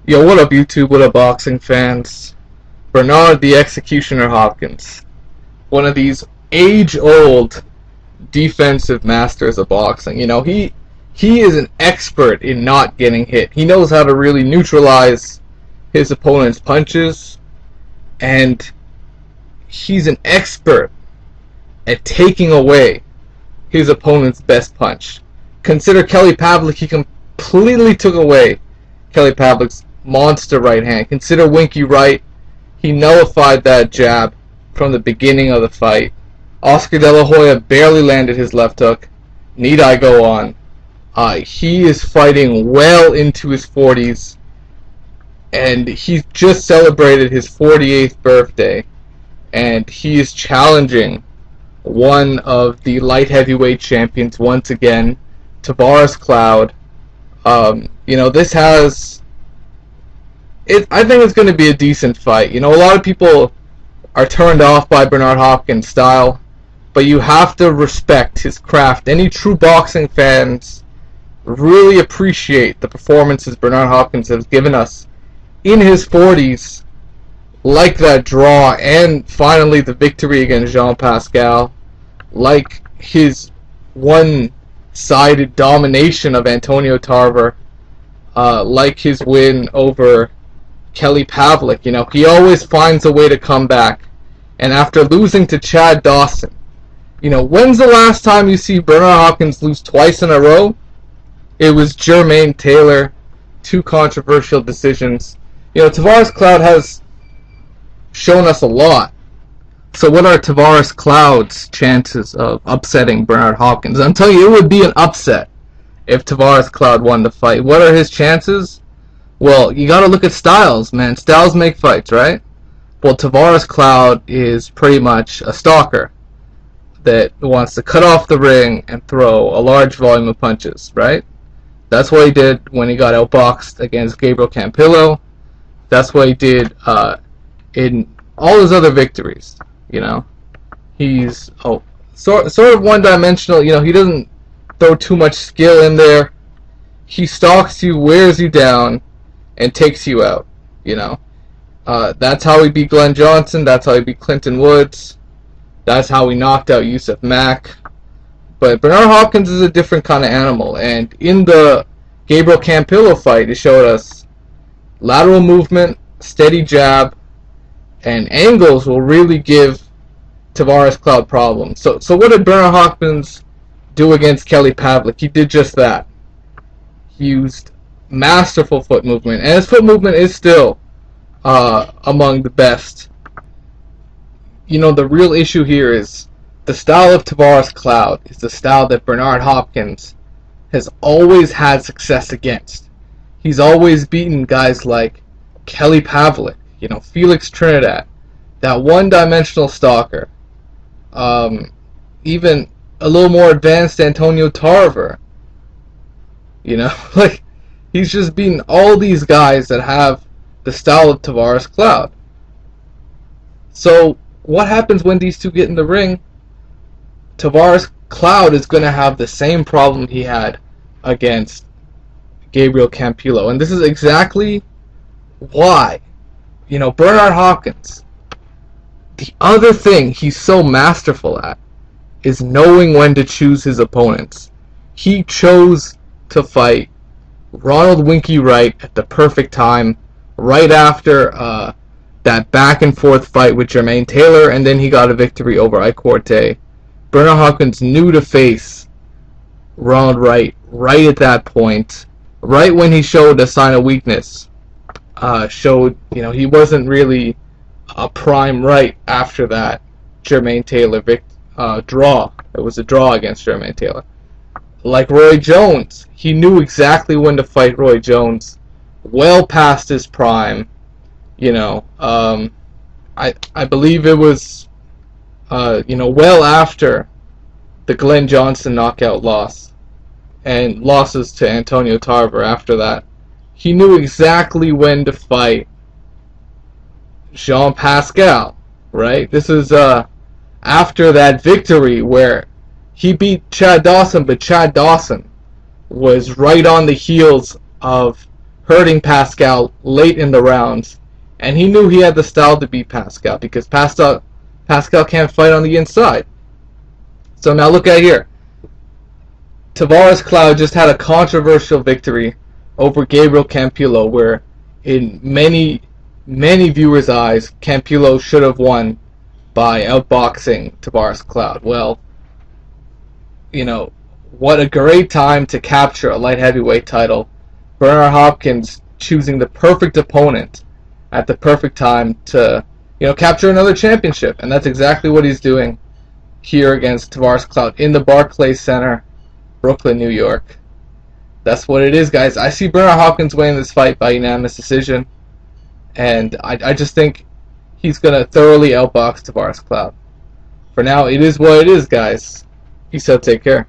Yo, what up, YouTube? What up, boxing fans? Bernard the Executioner Hopkins, one of these age-old defensive masters of boxing. He is an expert in not getting hit. He knows how to really neutralize his opponent's punches, and he's an expert at taking away his opponent's best punch. Consider Kelly Pavlik. He completely took away Kelly Pavlik's monster right hand. Consider Winky Right. He nullified that jab from the beginning of the fight. Oscar De La Hoya barely landed his left hook. Need I go on? He is fighting well into his 40s, and he just celebrated his 48th birthday, and he is challenging one of the light heavyweight champions once again, Tavoris Cloud. This has... I think it's going to be a decent fight. A lot of people are turned off by Bernard Hopkins' style, but you have to respect his craft. Any true boxing fans really appreciate the performances Bernard Hopkins has given us in his 40s, like that draw and finally the victory against Jean Pascal, like his one-sided domination of Antonio Tarver, like his win over Kelly Pavlik. He always finds a way to come back. And after losing to Chad Dawson, when's the last time you see Bernard Hopkins lose twice in a row? It was Jermaine Taylor, 2 controversial decisions. Tavares Cloud has shown us a lot. So what are Tavares Cloud's chances of upsetting Bernard Hopkins? I'll tell you, it would be an upset if Tavares Cloud won the fight. What are his chances? Well, you gotta look at styles, man. Styles make fights, right? Well, Tavares Cloud is pretty much a stalker that wants to cut off the ring and throw a large volume of punches, right? That's what he did when he got outboxed against Gabriel Campillo. That's what he did in all his other victories. He's sort of one-dimensional. He doesn't throw too much skill in there. He stalks you, wears you down, and takes you out. That's how he beat Glenn Johnson. That's how he beat Clinton Woods. That's how he knocked out Yusuf Mack. But Bernard Hopkins is a different kind of animal, and in the Gabriel Campillo fight, it showed us lateral movement, steady jab, and angles will really give Tavares Cloud problems. So what did Bernard Hopkins do against Kelly Pavlik? He did just that. He used masterful foot movement, and his foot movement is still among the best. The real issue here is the style of Tavares Cloud is the style that Bernard Hopkins has always had success against. He's always beaten guys like Kelly Pavlik, Felix Trinidad, that one-dimensional stalker, even a little more advanced Antonio Tarver. He's just beaten all these guys that have the style of Tavares Cloud. So what happens when these two get in the ring? Tavares Cloud is going to have the same problem he had against Gabriel Campillo. And this is exactly why, Bernard Hopkins, the other thing he's so masterful at is knowing when to choose his opponents. He chose to fight Ronald Winky Wright at the perfect time, right after that back and forth fight with Jermaine Taylor, and then he got a victory over Ike Corte. Bernard Hopkins knew to face Ronald Wright right at that point, right when he showed a sign of weakness. He wasn't really a prime right after that Jermaine Taylor draw. It was a draw against Jermaine Taylor. Like Roy Jones, he knew exactly when to fight Roy Jones, well past his prime. I believe it was, well after the Glenn Johnson knockout loss and losses to Antonio Tarver after that. He knew exactly when to fight Jean Pascal, right? This is after that victory where he beat Chad Dawson, but Chad Dawson was right on the heels of hurting Pascal late in the rounds, and he knew he had the style to beat Pascal because Pascal can't fight on the inside. So now look at here. Tavoris Cloud just had a controversial victory over Gabriel Campillo, where in many viewers' eyes, Campillo should have won by outboxing Tavoris Cloud. Well, what a great time to capture a light heavyweight title. Bernard Hopkins choosing the perfect opponent at the perfect time to, capture another championship. And that's exactly what he's doing here against Tavoris Cloud in the Barclays Center, Brooklyn, New York. That's what it is, guys. I see Bernard Hopkins winning this fight by unanimous decision. And I just think he's going to thoroughly outbox Tavoris Cloud. For now, it is what it is, guys. Peace out. Take care.